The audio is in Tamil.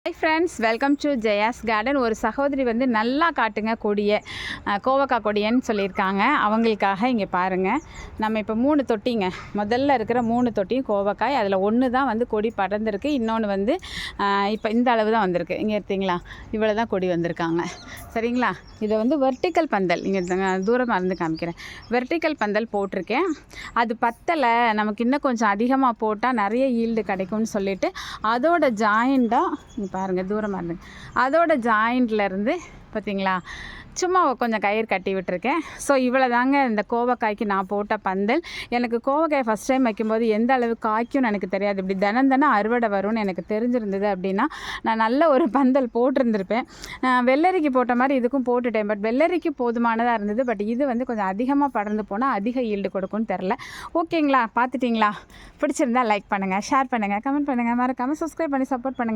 Hi friends, welcome to Jaya's garden. ஒரு சகோதரி வந்து நல்லா காட்டுங்க கொடியை, கோவக்காய் கொடியன்னு சொல்லியிருக்காங்க. அவங்களுக்காக இங்கே பாருங்கள். நம்ம இப்போ 3 தொட்டிங்க, முதல்ல இருக்கிற 3 தொட்டியும் கோவக்காய். அதில் ஒன்று தான் வந்து கொடி படர்ந்துருக்கு, இன்னொன்று வந்து இப்போ இந்த அளவு தான் வந்திருக்கு. இங்கே எடுத்தீங்களா, இவ்வளோ தான் கொடி வந்திருக்காங்க. சரிங்களா? இதை வந்து வெர்டிக்கல் பந்தல், இங்கே தூரமாக இருந்து காமிக்கிறேன். வெர்டிக்கல் பந்தல் போட்டிருக்கேன். அது பத்தலை, நமக்கு இன்னும் கொஞ்சம் அதிகமாக போட்டால் நிறைய ஈல்டு கிடைக்கும்னு சொல்லிவிட்டு அதோட ஜாயிண்டாக பாருங்கள், தூரமாக இருந்து அதோட ஜாயிண்ட்லேருந்து பார்த்தீங்களா, சும்மா கொஞ்சம் கயிறு கட்டி விட்டுருக்கேன். ஸோ இவ்வளோ தாங்க இந்த கோவக்காய்க்கு நான் போட்ட பந்தல். எனக்கு கோவக்காய் ஃபஸ்ட் டைம் வைக்கும்போது எந்த அளவு காய்க்கும்னு எனக்கு தெரியாது. இப்படி தினம் அறுவடை வரும்னு எனக்கு தெரிஞ்சிருந்தது அப்படின்னா நான் நல்ல ஒரு பந்தல் போட்டிருந்திருப்பேன். வெள்ளரிக்கு போட்ட மாதிரி இதுக்கும் போட்டுட்டேன். பட் வெள்ளரிக்கு போதுமானதாக இருந்தது. பட் இது வந்து கொஞ்சம் அதிகமாக படர்ந்து போனால் அதிக ஈல்டு கொடுக்கும்னு தெரில. ஓகேங்களா? பார்த்துட்டிங்களா? பிடிச்சிருந்தா லைக் பண்ணுங்கள், ஷேர் பண்ணுங்கள், கமெண்ட் பண்ணுங்கள், மறக்காமல் சப்ஸ்கிரைப் பண்ணி சப்போர்ட் பண்ணுங்கள்.